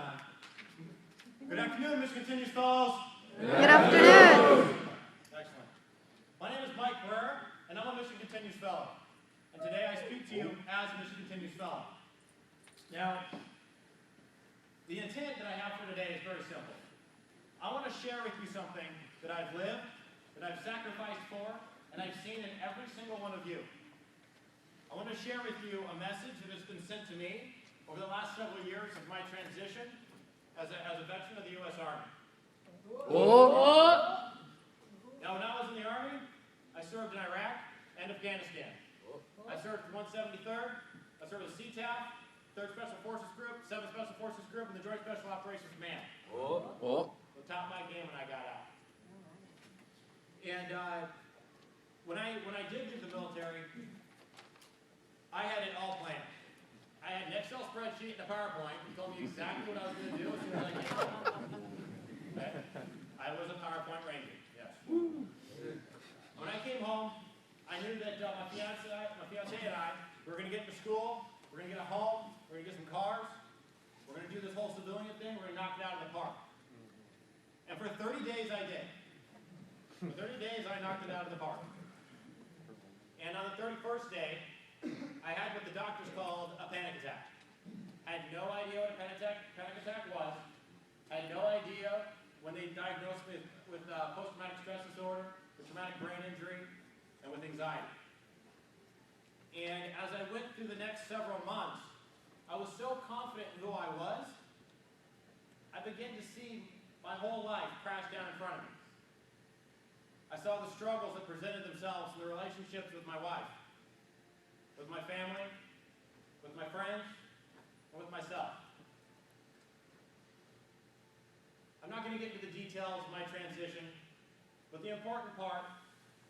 time. Good afternoon, Mission Continues, fellows. Good afternoon. Excellent. My name is Mike Brewer, and I'm a Mission Continues fellow. And today I speak to you as a Mission Continues fellow. Now, the intent that I have for today is very simple. I want to share with you something that I've lived, that I've sacrificed for, and I've seen in every single one of you. I want to share with you a message that has been sent to me over the last several years of my transition as a veteran of the U.S. Army. Oh. Now, when I was in the Army, I served in Iraq and Afghanistan. I served 173rd, I served with CTAF, 3rd Special Forces Group, 7th Special Forces Group, and the Joint Special Operations Command. The top of my game when I got out. And when I did leave the military, I had it all planned. I had an Excel spreadsheet and a PowerPoint that told me exactly what I was going to do as soon as I came home. Okay? I was a PowerPoint ranger, yes. When I came home, I knew that my fiance and I were going to get to school, we're going to get a home, we're going to get some cars, we're going to do this whole civilian thing, we're going to knock it out of the park. And for 30 days I did. For 30 days I knocked it out of the park. And on the 31st day, I had what the doctors called a panic attack. I had no idea what a panic attack was. I had no idea when they diagnosed me with post-traumatic stress disorder, with traumatic brain injury, and with anxiety. And as I went through the next several months, I was so confident in who I was, I began to see my whole life crash down in front of me. I saw the struggles that presented themselves in the relationships with my wife, with my family, with my friends, and with myself. I'm not going to get into the details of my transition, but the important part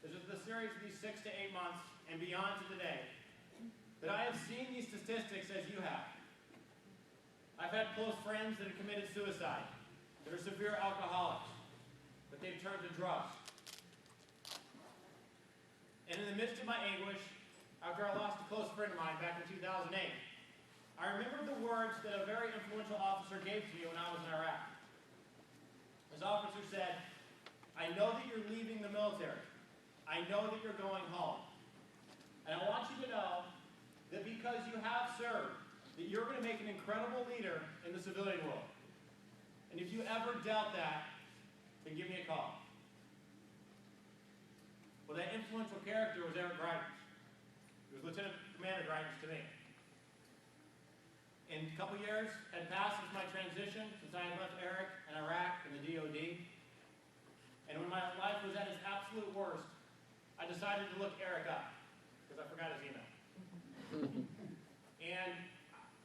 is that the series of these 6 to 8 months and beyond to today, that I have seen these statistics as you have. I've had close friends that have committed suicide, that are severe alcoholics, that they've turned to drugs. And in the midst of my anguish, after I lost a close friend of mine back in 2008, I remembered the words that a very influential officer gave to me when I was in Iraq. His officer said, "I know that you're leaving the military. I know that you're going home. And I want you to know that because you have served, that you're going to make an incredible leader in the civilian world. And if you ever doubt that, then give me a call." Well, that influential character was Eric Greitens. He was Lieutenant Commander Greitens to me. And a couple years had passed since my transition, since I had left Eric in Iraq and the DOD. And when my life was at its absolute worst, I decided to look Eric up, because I forgot his email. And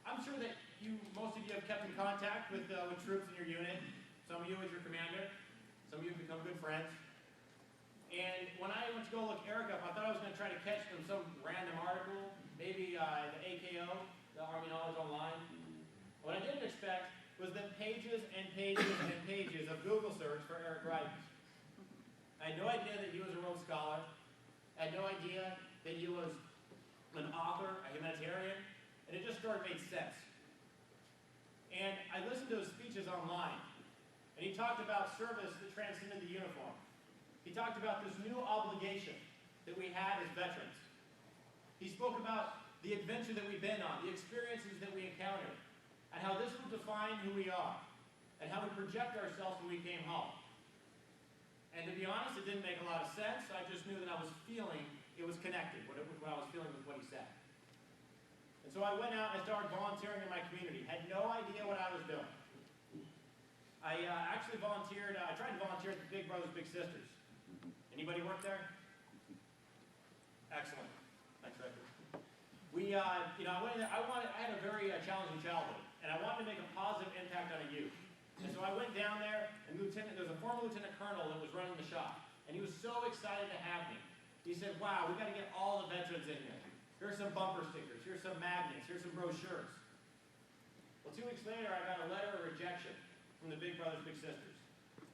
I'm sure that most of you have kept in contact with troops in your unit. Some of you as your commander. Some of you have become good friends. And when I went to go look Eric up, I thought I was going to try to catch him some random article, maybe the AKO, the Army Knowledge Online. What I didn't expect was that pages and pages and pages of Google search for Eric Greitens. I had no idea that he was a Rhodes Scholar. I had no idea that he was an author, a humanitarian, and it just sort of made sense. And I listened to his speeches online, and he talked about service that transcended the uniform. He talked about this new obligation that we had as veterans. He spoke about the adventure that we've been on, the experiences that we encountered, and how this would define who we are, and how we project ourselves when we came home. And to be honest, it didn't make a lot of sense. I just knew that I was feeling it was connected, what I was feeling with what he said. And so I went out and I started volunteering in my community. Had no idea what I was doing. I actually volunteered, I tried to volunteer at the Big Brothers Big Sisters. Anybody work there? Excellent. Thanks, Rick. I went in there, I had a very challenging childhood, and I wanted to make a positive impact on a youth. And so I went down there, and there was a former lieutenant colonel that was running the shop, and he was so excited to have me. He said, "Wow, we got to get all the veterans in here. Here's some bumper stickers, here's some magnets, here's some brochures." Well, 2 weeks later, I got a letter of rejection from the Big Brothers Big Sisters.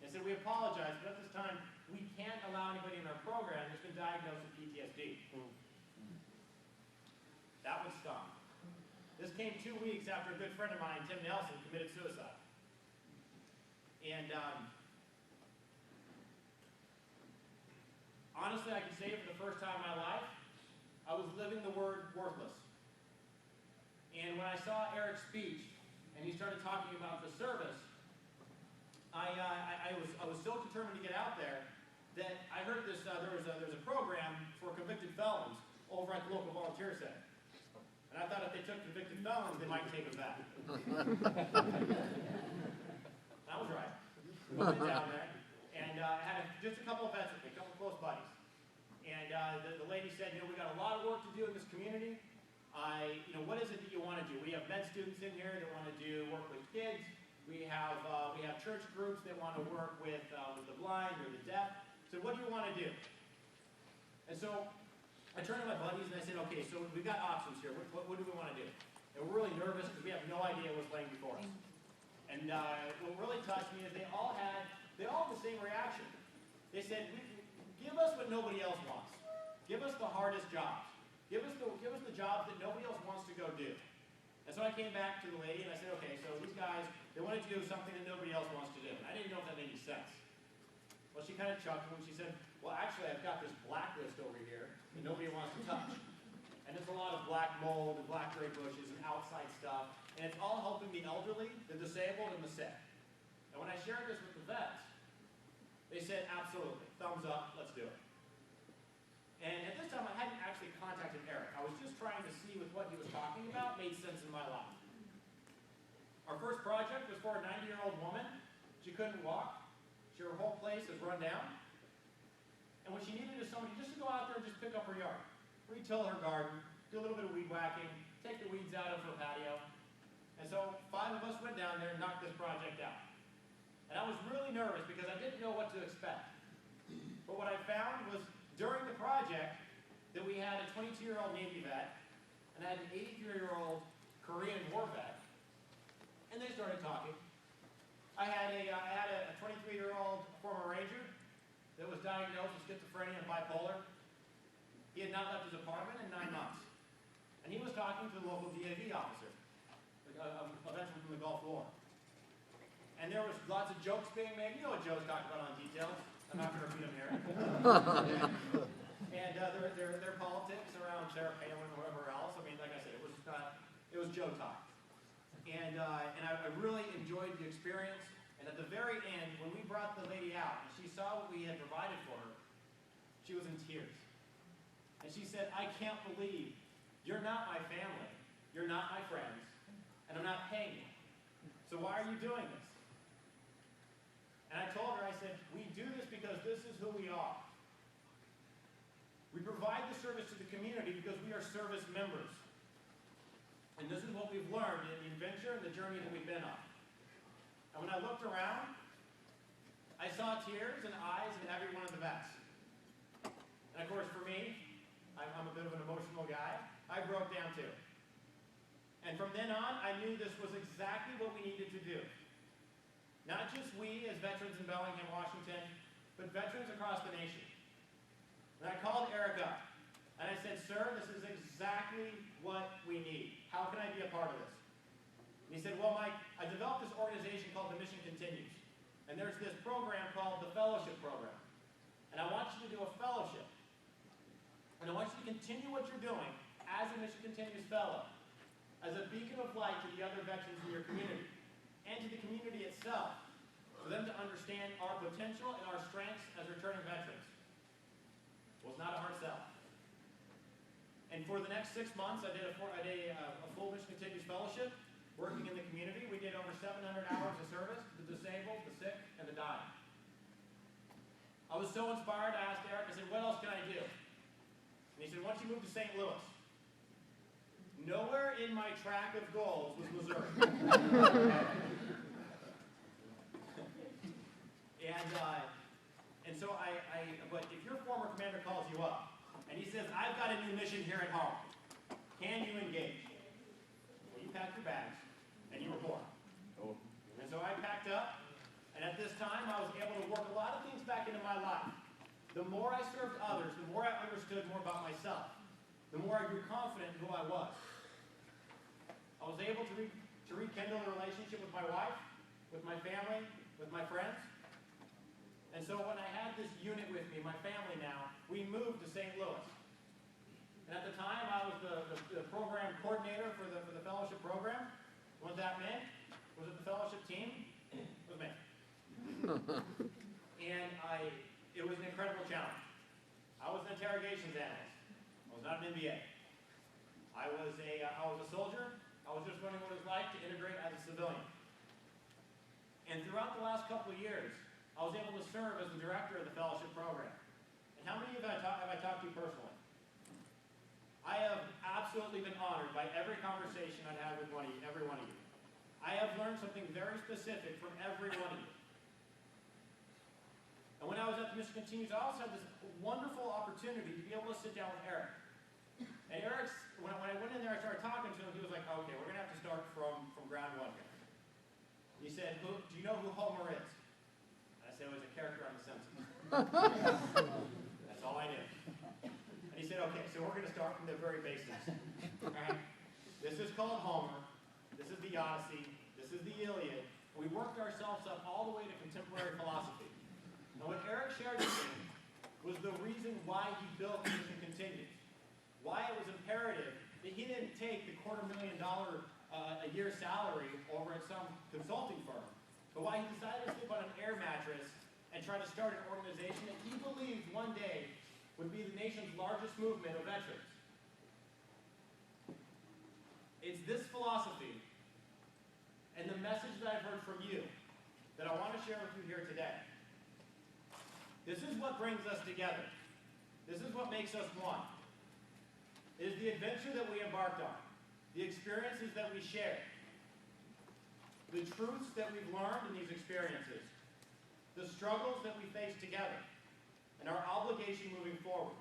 They said, "We apologize, but at this time, we can't allow anybody in our program that's been diagnosed with PTSD. That was stung. This came 2 weeks after a good friend of mine, Tim Nelson, committed suicide. And honestly, I can say for the first time in my life, I was living the word worthless. And when I saw Eric's speech, and he started talking about the service, I was so determined to get out there that I heard this. There's a program for convicted felons over at the local volunteer center, and I thought if they took convicted felons, they might take them back. I was right. We went down there, and I had just a couple of vets with me, a couple of close buddies, and the lady said, we got a lot of work to do in this community. What is it that you want to do? We have med students in here that want to work with kids. We have church groups that want to work with the blind or the deaf. So what do you want to do? And so I turned to my buddies and I said, okay, so we've got options here. What do we want to do? And we're really nervous because we have no idea what's laying before us. And what really touched me is they all had the same reaction. They said, give us what nobody else wants. Give us the hardest jobs. Give us the jobs that nobody else wants to go do. And so I came back to the lady and I said, okay, so these guys, they wanted to do something that nobody else wants to do. I didn't know if that made any sense. Well, she kind of chuckled and she said, well, actually, I've got this blacklist over here that nobody wants to touch. And there's a lot of black mold and blackberry bushes and outside stuff. And it's all helping the elderly, the disabled, and the sick. And when I shared this with the vets, they said, absolutely, thumbs up, let's do it. And at this time, I hadn't actually contacted Eric. I was just trying to see with what he was talking about made sense in my life. Our first project was for a 90-year-old woman. She couldn't walk. Her whole place was run down. And what she needed is somebody just to go out there and just pick up her yard, retill her garden, do a little bit of weed whacking, take the weeds out of her patio. And so 5 of us went down there and knocked this project out. And I was really nervous because I didn't know what to expect. But what I found was during the project that we had a 22-year-old Navy vet and I had an 83-year-old Korean War vet, and they started talking. I had a 23-year-old former Ranger that was diagnosed with schizophrenia and bipolar. He had not left his apartment in 9 months. And he was talking to the local DAV officer, a veteran from the Gulf War. And there was lots of jokes being made. You know what Joe's talking about on Details. I'm not going to repeat them here. And their politics around Sarah Palin and whoever else. I mean, like I said, it was Joe talk. And I really enjoyed the experience. And at the very end, when we brought the lady out, and she saw what we had provided for her, she was in tears. And she said, I can't believe you're not my family, you're not my friends, and I'm not paying you. So why are you doing this? And I told her, I said, we do this because this is who we are. We provide the service to the community because we are service members. And this is what we've learned in the adventure and the journey that we've been on. And when I looked around, I saw tears and eyes in every one of the vets. And of course, for me, I'm a bit of an emotional guy. I broke down too. And from then on, I knew this was exactly what we needed to do. Not just we as veterans in Bellingham, Washington, but veterans across the nation. And I called Eric up, and I said, sir, this is exactly what we need. How can I be a part of this? And he said, well, Mike, I developed this organization called The Mission Continues. And there's this program called the Fellowship Program. And I want you to do a fellowship. And I want you to continue what you're doing as a Mission Continues fellow, as a beacon of light to the other veterans in your community, and to the community itself, for them to understand our potential and our strengths as returning veterans. Well, it's not a hard sell. And for the next 6 months, I did a full Mission Continues fellowship, working in the community. We did over 700 hours of service to the disabled, the sick, and the dying. I was so inspired, I asked Eric, I said, what else can I do? And he said, why don't you move to St. Louis? Nowhere in my track of goals was Missouri. And so but if your former commander calls you up, and he says, I've got a new mission here at home, can you engage? Well, you packed your bags, and you were born. Oh. And so I packed up, and at this time, I was able to work a lot of things back into my life. The more I served others, the more I understood more about myself. The more I grew confident in who I was. I was able to rekindle a relationship with my wife, with my family, with my friends. And so when I had this unit with me, my family now, we moved to St. Louis. And at the time, I was the program coordinator for the fellowship program. What that meant was that the fellowship team was me. And it was an incredible challenge. I was an interrogations analyst. I was not an MBA. I was a soldier. I was just learning what it was like to integrate as a civilian. And throughout the last couple of years, I was able to serve as the director of the fellowship program. And how many of you have I talked to you personally? I have absolutely been honored by every conversation I've had with every one of you. I have learned something very specific from every one of you. And when I was at the Mission Continues, I also had this wonderful opportunity to be able to sit down with Eric. And Eric's, when I went in there, I started talking to him, he was like, okay, we're going to have to start from ground one here. He said, do you know who Homer is? And I said, it was a character on The Simpsons. That's all I knew. And he said, okay, so we're going to start from the very basics. All right? This is called Homer. This is the Odyssey. This is the Iliad. We worked ourselves up all the way to contemporary philosophy. And what Eric shared with me was the reason why he built Mission Continues. Why it was imperative that he didn't take the $250,000 a year salary over at some consulting firm, but why he decided to sleep on an air mattress and try to start an organization that he believed one day would be the nation's largest movement of veterans. It's this philosophy and the message that I've heard from you that I want to share with you here today. This is what brings us together. This is what makes us one. It is the adventure that we embarked on, the experiences that we share, the truths that we've learned in these experiences, the struggles that we face together, and our obligation moving forward.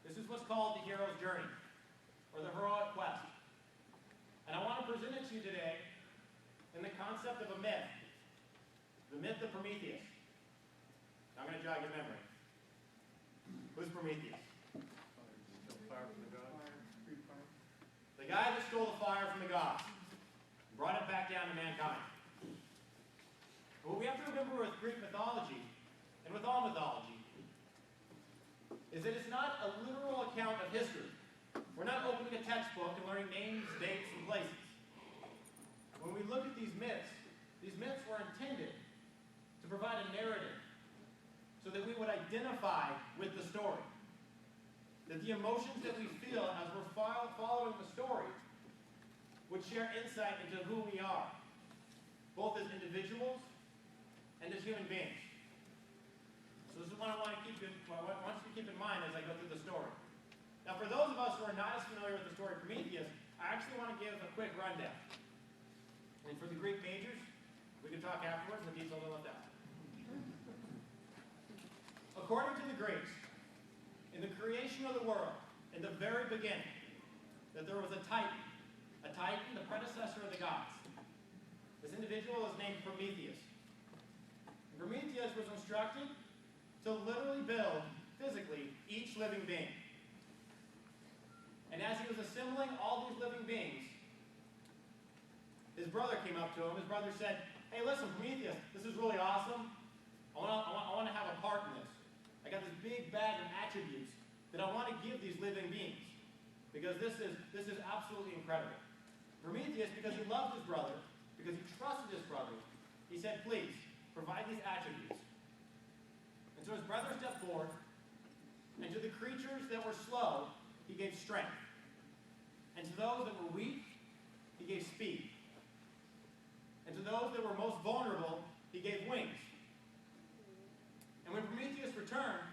This is what's called the hero's journey, or the heroic quest. And I want to present it to you today in the concept of a myth, the myth of Prometheus. I'm going to jog your memory. Who's Prometheus? The guy that stole the fire from the gods and brought it back down to mankind. What we have to remember with Greek mythology, and with all mythology, is that it's not a literal account of history. We're not opening a textbook and learning names, dates, and places. When we look at these myths were intended to provide a narrative so that we would identify with the story. That the emotions that we feel as we're following the story would share insight into who we are, both as individuals and as human beings. So this is what I want you to keep in mind as I go through the story. Now, for those of us who are not as familiar with the story of Prometheus, I actually want to give a quick rundown. And for the Greek majors, we can talk afterwards in the details of that. According to the Greeks, in the creation of the world, in the very beginning, that there was a Titan, the predecessor of the gods. This individual is named Prometheus. And Prometheus was instructed to literally build, physically, each living being. And as he was assembling all these living beings, his brother came up to him. His brother said, hey, listen, Prometheus, this is really awesome. I want to have a part in this. I got this big bag of attributes that I want to give these living beings, because this is absolutely incredible. Prometheus, because he loved his brother, because he trusted his brother, he said, please, provide these attributes. And so his brother stepped forward, and to the creatures that were slow, he gave strength. And to those that were weak, he gave speed. And to those that were most vulnerable, he gave wings. And when Prometheus returned,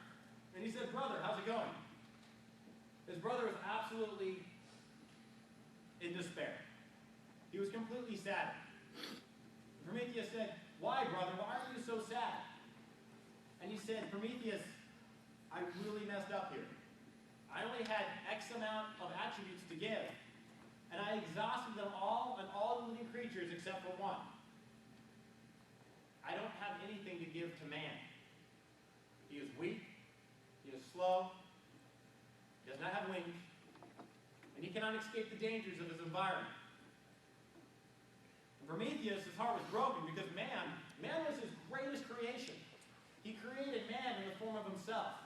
and he said, brother, how's it going? His brother was absolutely in despair. He was completely sad. Prometheus said, why, brother? Why are you so sad? And he said, Prometheus, I really messed up here. I only had X amount of attributes to give, and I exhausted them all on all the living creatures except for one. I don't have anything to give to man. He is weak, he is slow, he does not have wings, and he cannot escape the dangers of his environment. And Prometheus, his heart was broken because man was his greatest creation. He created man in the form of himself.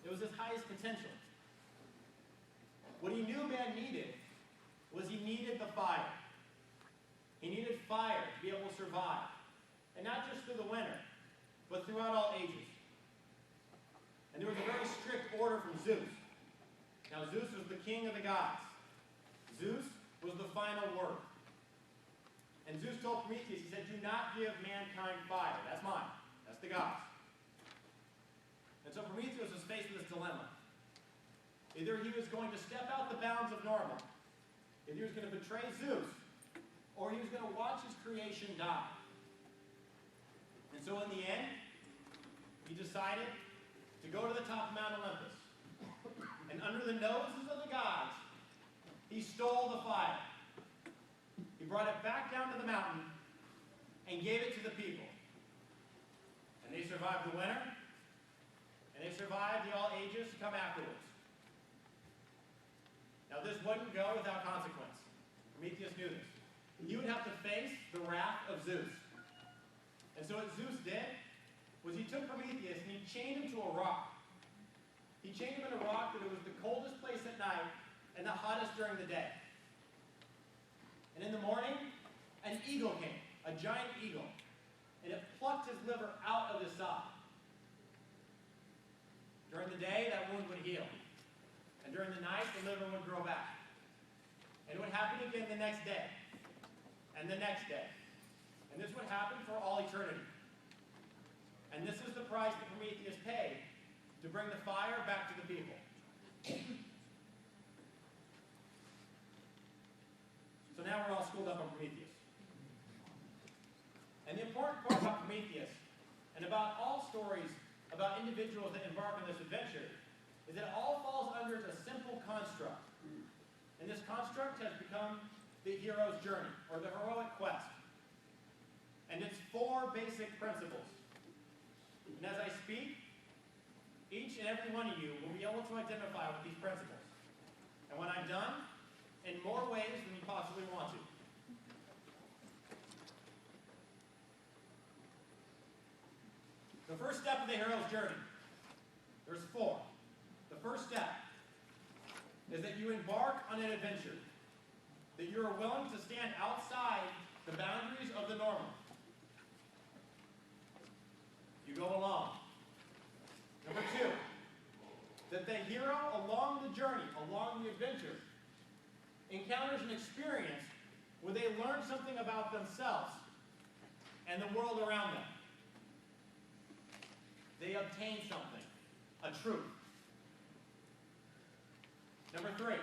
It was his highest potential. What he knew man needed was he needed the fire. He needed fire to be able to survive. And not just through the winter, but throughout all ages. And there was a very strict order from Zeus. Now Zeus was the king of the gods. Zeus was the final word. And Zeus told Prometheus, he said, do not give mankind fire. That's mine. That's the gods. And so Prometheus was faced with this dilemma. Either he was going to step out the bounds of normal, either he was going to betray Zeus, or he was going to watch his creation die. And so in the end, he decided to go to the top of Mount Olympus. And under the noses of the gods, he stole the fire. He brought it back down to the mountain and gave it to the people. And they survived the winter, and they survived the all ages to come afterwards. Now this wouldn't go without consequence. Prometheus knew this. He would have to face the wrath of Zeus. And so what Zeus did was he took Prometheus and he chained him to a rock. He chained him in a rock that it was the coldest place at night and the hottest during the day. And in the morning, an eagle came, a giant eagle, and it plucked his liver out of his side. During the day, that wound would heal. And during the night, the liver would grow back. And it would happen again the next day. And the next day. And this would happen for all eternity. And this is the price that Prometheus paid to bring the fire back to the people. So now we're all schooled up on Prometheus. And the important part about Prometheus, and about all stories about individuals that embark on this adventure, is that it all falls under a simple construct. And this construct has become the hero's journey, or the heroic quest. And it's 4 basic principles. And as I speak, each and every one of you will be able to identify with these principles. And when I'm done, in more ways than you possibly want to. The first step of the hero's journey, there's 4. The first step is that you embark on an adventure, that you are willing to stand outside the boundaries of the normal. You go along. Number 2, that the hero along the journey, along the adventure, encounters an experience where they learn something about themselves and the world around them. They obtain something, a truth. Number 3,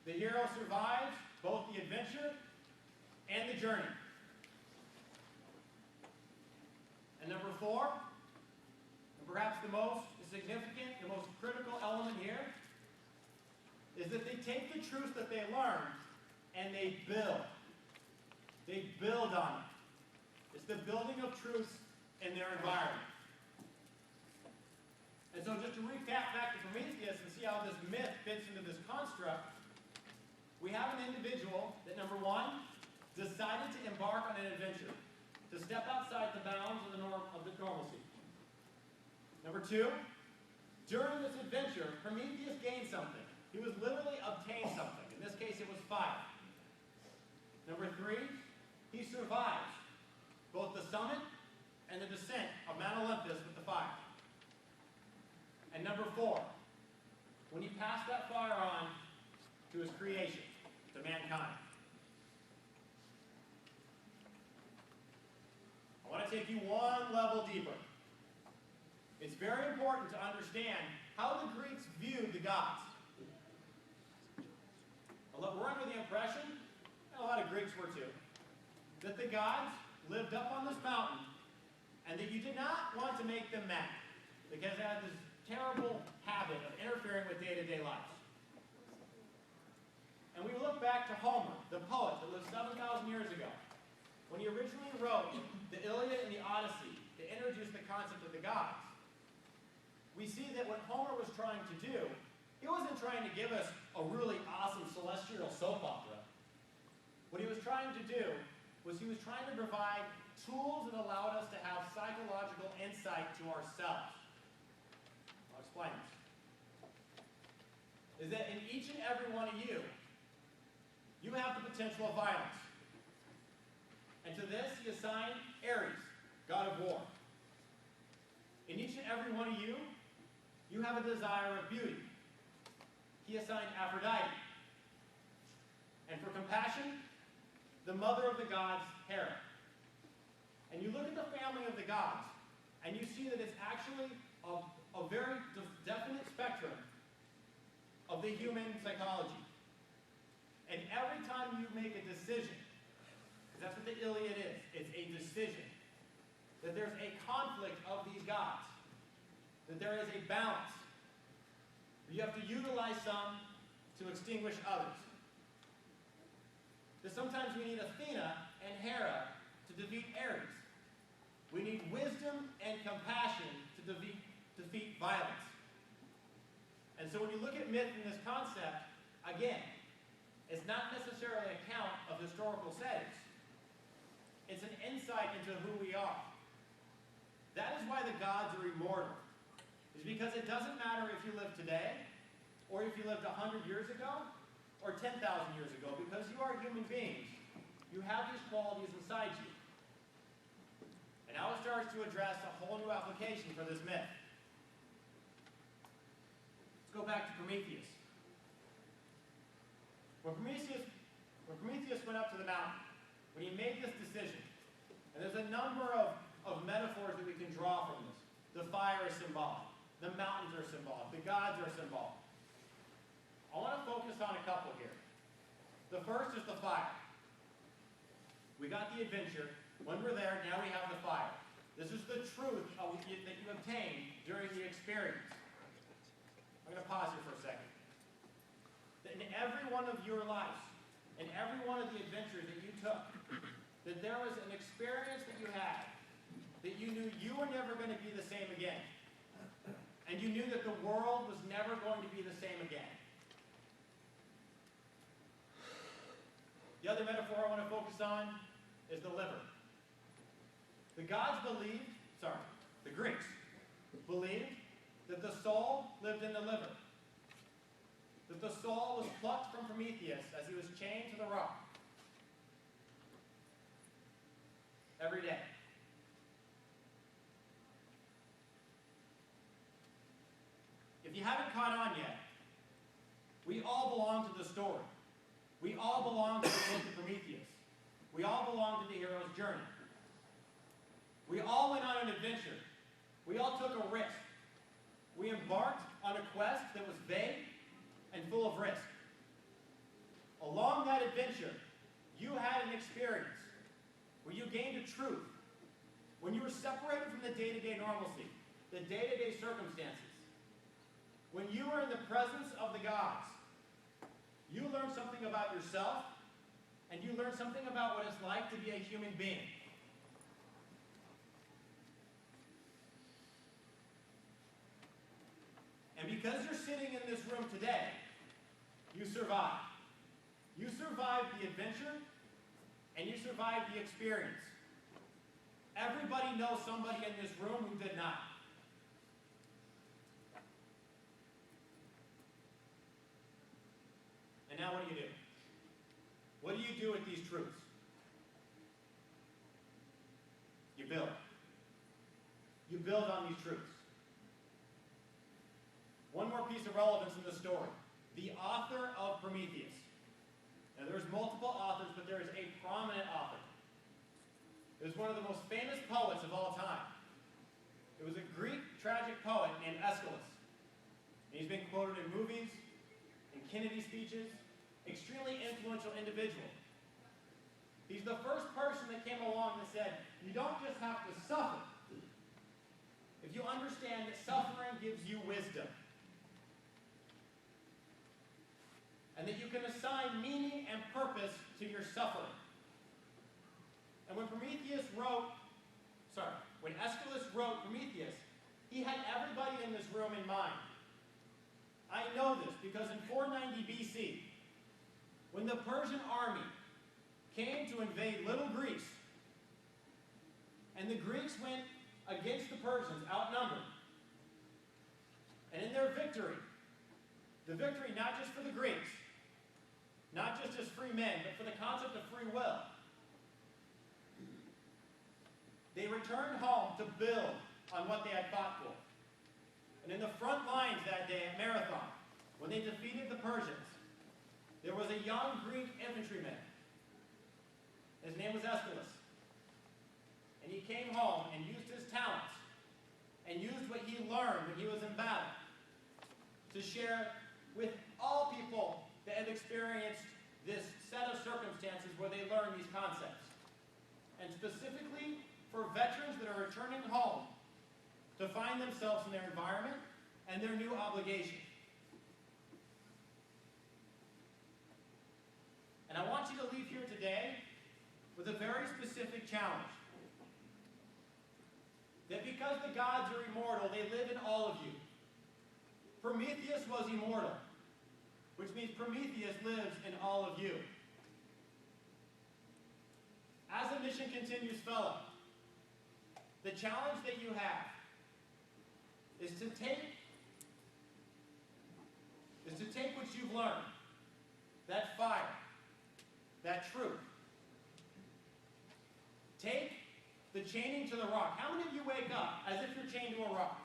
the hero survives both the adventure and the journey. And number 4, and perhaps the most significant, the most critical element here, is that they take the truths that they learn and they build. They build on it. It's the building of truths in their environment. And so just to recap back to Prometheus and see how this myth fits into this construct, we have an individual that, number 1, decided to embark on an adventure, to step outside the bounds of the normalcy. Number 2, during this adventure, Prometheus gained something. He was literally obtained something. In this case, it was fire. Number 3, he survives both the summit and the descent of Mount Olympus with the fire. And number 4, when he passed that fire on to his creation, to mankind. I want to take you one level deeper. It's very important to understand how the Greeks viewed the gods. We're under the impression, and a lot of Greeks were too, that the gods lived up on this mountain and that you did not want to make them mad because they had this terrible habit of interfering with day-to-day life. And we look back to Homer, the poet that lived 7,000 years ago, when he originally wrote the Iliad and the Odyssey to introduce the concept of the gods. We see that what Homer was trying to do, he wasn't trying to give us a really awesome celestial soap opera. What What he was trying to do was he was trying to provide tools that allowed us to have psychological insight to ourselves. I'll explain this. Is that in each and every one of you, you have the potential of violence. And to this, he assigned Ares, god of war. In each and every one of you, you have a desire of beauty. He assigned Aphrodite. And for compassion, the mother of the gods, Hera. And you look at the family of the gods, and you see that it's actually a very definite spectrum of the human psychology. And every time you make a decision, because that's what the Iliad is, it's a decision, that there's a conflict of these gods, that there is a balance. You have to utilize some to extinguish others. That sometimes we need Athena and Hera to defeat Ares. We need wisdom and compassion to defeat violence. And so when you look at myth in this concept, again, it's not necessarily an account of historical settings. It's an insight into who we are. That is why the gods are immortal. It's because it doesn't matter if you live today, or if you lived 100 years ago, or 10,000 years ago, because you are human beings. You have these qualities inside you. And now it starts to address a whole new application for this myth. Let's go back to Prometheus. When Prometheus went up to the mountain, when he made this decision, and there's a number of metaphors that we can draw from this. The fire is symbolic. The mountains are symbolic. The gods are symbolic. I want to focus on a couple here. The first is the fire. We got the adventure. When we're there, now we have the fire. This is the truth that you obtained during the experience. I'm going to pause here for a second. That in every one of your lives, in every one of the adventures that you took, that there was an experience that you had, that you knew you were never going to be the same again. And you knew that the world was never going to be the same again. The other metaphor I want to focus on is the liver. The Greeks believed that the soul lived in the liver. That the soul was plucked from Prometheus as he was chained to the rock. Every day. If you haven't caught on yet, we all belong to the story. We all belong to the myth of Prometheus. We all belong to the hero's journey. We all went on an adventure. We all took a risk. We embarked on a quest that was vague and full of risk. Along that adventure, you had an experience where you gained a truth. When you were separated from the day-to-day normalcy, the day-to-day circumstances, when you were in the presence of the gods, you learned something about yourself, and you learned something about what it's like to be a human being. And because you're sitting in this room today, you survived. You survived the adventure, and you survived the experience. Everybody knows somebody in this room who did not. And now what do you do? What do you do with these truths? You build. You build on these truths. One more piece of relevance in the story. The author of Prometheus. Now there's multiple authors, but there is a prominent author. It was one of the most famous poets of all time. It was a Greek tragic poet named Aeschylus. And he's been quoted in movies, in Kennedy speeches, extremely influential individual. He's the first person that came along and said, you don't just have to suffer. If you understand that suffering gives you wisdom, and that you can assign meaning and purpose to your suffering. And when Aeschylus wrote Prometheus, he had everybody in this room in mind. I know this because in 490 BC, when the Persian army came to invade Little Greece. And the Greeks went against the Persians, outnumbered. And in their victory, the victory not just for the Greeks, not just as free men, but for the concept of free will, they returned home to build on what they had fought for. And in the front lines that day at Marathon, when they defeated the Persians, there was a young Greek infantryman. His name was Aeschylus. And he came home and used his talents and used what he learned when he was in battle to share with all people that have experienced this set of circumstances where they learn these concepts. And specifically for veterans that are returning home to find themselves in their environment and their new obligation. And I want you to leave here today with a very specific challenge. That because the gods are immortal, they live in all of you. Prometheus was immortal, which means Prometheus lives in all of you. As the mission continues, fellow, the challenge that you have is to take what you've learned, that fire, that truth. Take the chaining to the rock. How many of you wake up as if you're chained to a rock?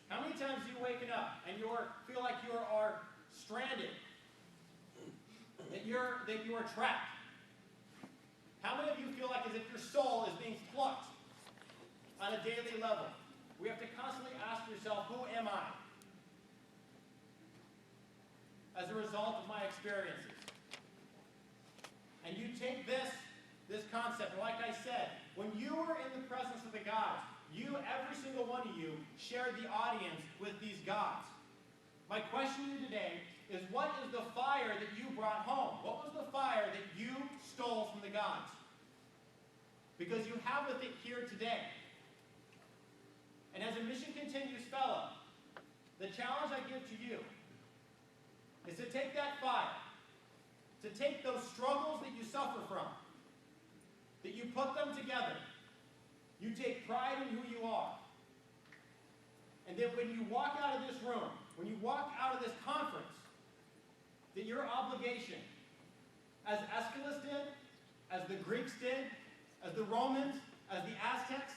How many times do you waken up and feel like you are stranded? That you are trapped? How many of you feel like as if your soul is being plucked on a daily level? We have to constantly ask yourself, who am I? As a result of my experiences. And you take this concept, and like I said, when you were in the presence of the gods, every single one of you, shared the audience with these gods. My question to you today is, what is the fire that you brought home? What was the fire that you stole from the gods? Because you have it here today. And as the mission continues, fellow, the challenge I give to you is to take that fire, to take those struggles that you suffer from, that you put them together. You take pride in who you are. And then when you walk out of this room, when you walk out of this conference, that your obligation, as Aeschylus did, as the Greeks did, as the Romans, as the Aztecs,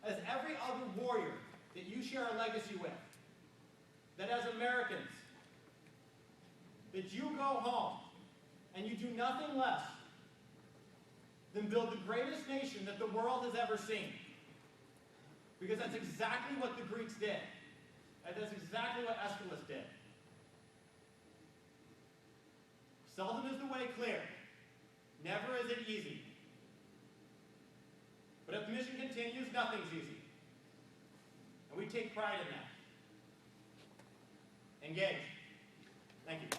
as every other warrior that you share a legacy with, that as Americans, that you go home and you do nothing less than build the greatest nation that the world has ever seen. Because that's exactly what the Greeks did. And that's exactly what Aeschylus did. Seldom is the way clear. Never is it easy. But if the mission continues, nothing's easy. And we take pride in that. Engage. Thank you.